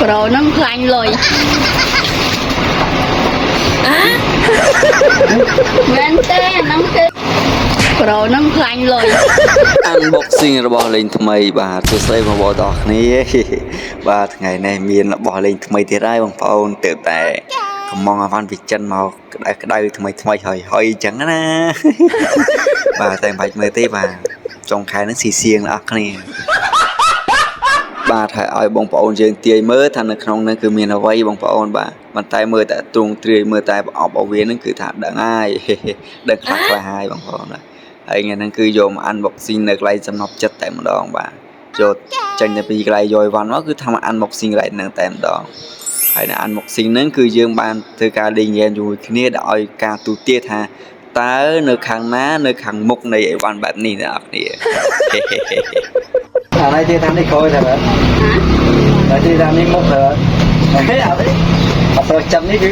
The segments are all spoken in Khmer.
rồi nó lanh rồi men tê nó cái rồi nó lanh rồi unboxing របស់លេងថ្មីបាទសួស្តីបងប្អូនទាំងគ្នាបាទថ្ងៃនេះមានរបស់លេងថ្មីទៀតហើយបងប្អូនទើបតែកំងអាវ៉ាន់ពីចិនមកក្តៅថ្មីហើយអញ្ចឹងណាបាទតែមិនបាច់មើលទេបាទចុងខែនេះស៊ីសៀងអ្នកគ្នាបាទហើយឲ្យបងប្អូនយើងទាយមើលថានៅក្នុងនោះគឺមានអ្វីបងប្អូនបាទប៉ុន្តែមើលតែទ្រង់ទ្រាយមើលតែប្រអប់ឲ្យវានឹងគឺថាដឹងហើយដឹងខ្លះហើយបងប្អូនបាទហើយថ្ងៃហ្នឹងគឺយកមក unboxing នៅកន្លែងសំណប់ចិត្តតែម្ដងបាទយកចេញទៅពីកន្លែងយកវ៉ាន់មកគឺថាមក unboxing កន្លែងហ្នឹងតែម្ដងហើយនៅ unboxing ហ្នឹងគឺយើងបានធ្វើការលេងហ្គេមជាមួយគ្នាដែលឲ្យការទូទាយថាតើនៅខាងណានៅខាងមុខនៃអីវ៉ាន់បែបនេះអ្នកនរគ្នាអានេះទៀតតាមនេះក្រោយទៅបាទហ៎តែទៀតតាមនេះមុខទៅអត់ទេអត់ចាំនេះគឺ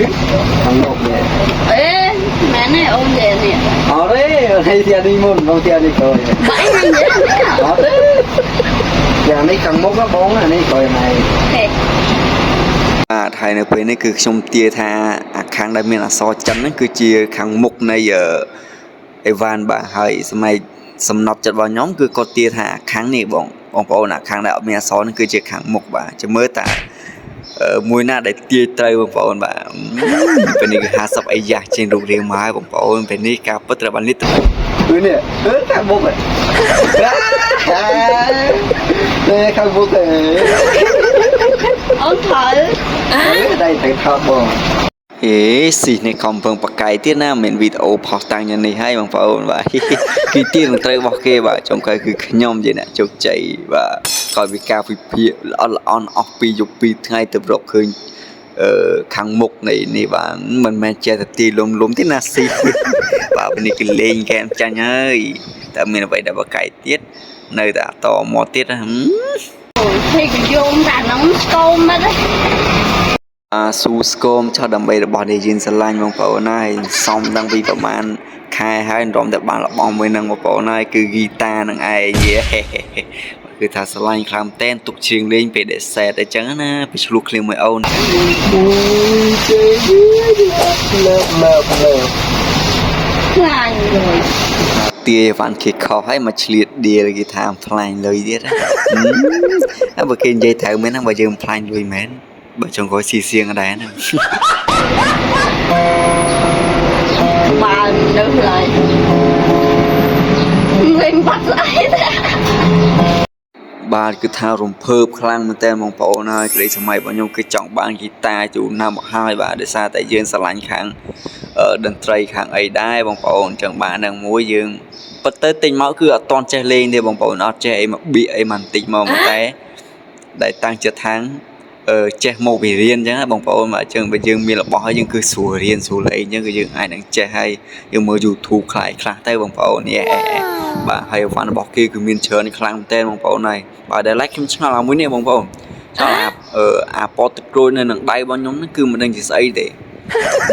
ខាងមុខនេះអេមែនទេអូនទេនេះអត់ទេហើយទៀតនេះមុនមកទៀតនេះក្រោយបាយហ្នឹងទេអត់ទេយ៉ាងនេះខាងមុខបងអានេះក្រោយណៃបាទហើយនៅពេលនេះគឺខ្ញុំទាយថាអាខាងដែលមានអក្សរចិនហ្នឹងគឺជាខាងមុខនៃអេវ៉ានបាទហើយសម័យសំណប់ចិត្តរបស់ខ្ញុំគឺគាត់ទាយថាខាងនេះបងប្អូនអាខាងដែលអត់មានអក្សរហ្នឹងគឺជាខាងមុខបាទចាំមើលតាមួយណាដែលទាយត្រូវបងប្អូនបាទពេលនេះគឺ50អីយ៉ាស់ជាងរូបរាងមកហើយបងប្អូនពេលនេះការពិតត្រូវបានលាតត្រគឺនេះខាងមុខហ៎នេះខាងមុខហ៎អូនថើដៃទៅថតបងហេស៊ីនេះកំពុងបកាយទៀតណាមិនវីដេអូផុសតាំងយ៉ាងនេះហើយបងប្អូនបាទគឺទៀតនឹងត្រូវរបស់គេបាទចុងក្រោយគឺខ្ញុំជាអ្នកជោគជ័យបាទក្រោយពីការវិភាគល្អិតល្អន់អស់ពីយប់ពីថ្ងៃទៅរកឃើញខាងមុខនៃនេះបាទមិនមែនចេះតែទីលំទេណាស៊ីបាទពេលនេះគឺលេងហ្គេមចាញ់ហើយតែមានអ្វីដែលបកាយទៀតនៅតែតមកទៀតthì cái vô ra nó tôm mất đấy ស៊ូស្គមឆោះដើម្បីរបស់ដែលយើងស្រឡាញ់បងប្អូនហើយសំតាំងពីប្រហែលខែហើយរំតែបានរបស់មួយនឹងបងប្អូនហើយគឺហ្គីតានឹងឯងគឺថាស្រឡាញ់ខ្លាំងតែនទុកជ្រៀងលេងពេលដែលសែតអញ្ចឹងណាពីឆ្លុះឃ្លៀងមួយអូនខ្លាញ់rồi ទាយវ៉ាន់គេខុសហើយមកឆ្លៀតឌីលគេថាផ្លាញ់លុយទៀតណាបើគេនិយាយត្រូវមែនណាបើយើងផ្លាញ់លុយមែនបើចង់ក៏ស៊ីសៀងដែរណាបាននៅឡើយវិញបាត់ស្អីបាទគឺថារំភើបខ្លាំងមែនតើបងប្អូនហើយក្តីសម័យរបស់ខ្ញុំគឺចង់បានហ្គីតាជូនណាស់មកហើយបាទដោយសារតែយើងស្រឡាញ់ខាងតន្ត្រីខាងអីដែរបងប្អូនអញ្ចឹងបាននឹងមួយយើងពិតទៅទិញមកគឺអត់តន់ចេះលេងទេបងប្អូនអត់ចេះអីមកបៀកអីមកបន្តិចមកតែដែលតាំងចិត្តថាងចេះមកពីរៀនអញ្ចឹងណាបងប្អូនបាទអញ្ចឹងបើយើងមានរបស់ហើយយើងគឺស្រួលរៀនស្រួលអីអញ្ចឹងគឺយើងអាចនឹងចេះហើយយើងមើល YouTube ខ្លះទៅបងប្អូនបាទហើយវ៉ាន់របស់គេគឺមានច្រើនខ្លាំងមែនតើបងប្អូនហើយបាទដែល like ខ្ញុំឆ្ងល់មួយនេះបងប្អូនឆ្ងល់អាពតទឹកក្រួយនៅនឹងដៃរបស់ខ្ញុំហ្នឹងគឺមិនដឹងជាស្អីទេ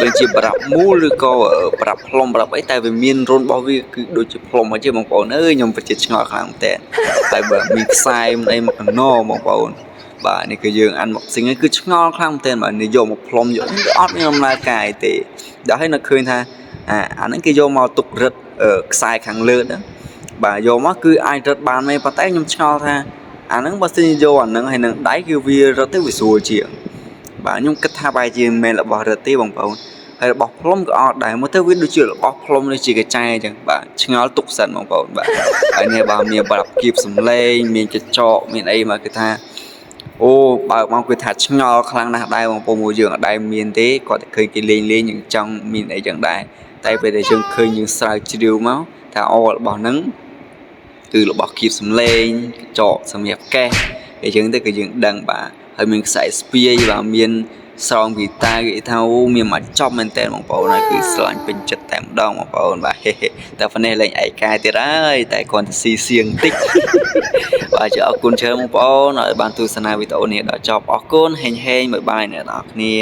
ដូចជាប្រដាប់មូលឬក៏ប្រដាប់ផ្លុំប្រដាប់អីតែវាមានរុនរបស់វាគឺដូចជាផ្លុំអញ្ចឹងបងប្អូនអើយខ្ញុំពិតជាឆ្ងល់ខ្លាំងមែនតើតែបើមានខ្សែមិនអីមកកណបងប្អូនបាទនេះគឺយើង unboxing គឺឆ្ងល់ខ្លាំងមែនតើបាទនេះយកមកផ្លុំយកអត់មានដំណើរការអីទេដល់ហើយនៅឃើញថាអាហ្នឹងគេយកមកទុករឹតខ្សែខាងលើហ្នឹងបាទយកមកគឺអាចរឹតបានមែនប៉ុន្តែខ្ញុំឆ្ងល់ថាអាហ្នឹងបើសិនយកអាហ្នឹងហើយនឹងដៃគឺវារឹតទៅវាស្រួលជាងបាទខ្ញុំគិតថាបែរជាមិនមែនរបស់រឹតទេបងប្អូនហើយរបស់ផ្លុំក៏អត់ដែរមើលទៅវាដូចជារបស់ផ្លុំដូចជាកញ្ចែអញ្ចឹងបាទឆ្ងល់ទុកសិនបងប្អូនបាទហើយនេះបាទមានប្រដាប់គៀបសំឡេងមានកញ្ចក់មានអីមកគឺថាអូបើមកគឺថាឆ្ងល់ខ្លាំងណាស់ដែរបងប្អូនមួយយើងអត់ដែរមានទេគាត់តែឃើញគេលេងយើងចង់មានអីចឹងដែរតែពេលដែលយើងឃើញយើងស្រាវជ្រាវមកថាអូរបស់ហ្នឹងគឺរបស់គៀបសំឡេងកញ្ចក់សម្រាប់កេះអញ្ចឹងទៅគឺយើងដឹងបាទហើយមានខ្សែស្ពាយបាទមានស្រោមហ្គីតាគេថាអូមានមកចប់មែនតើបងប្អូនហើយគឺស្រឡាញ់ពេញចិត្តតែម្ដងបងប្អូនបាទតែប៉ុណ្ណេះលេងឯកាយទៀតហើយតែគ្រាន់តែស៊ីសៀងតិចបាទអរគុណច្រើនបងប្អូនហើយបានទស្សនាវីដេអូនេះដល់ចប់អរគុណហេងបាយបាយអ្នកនរគ្នា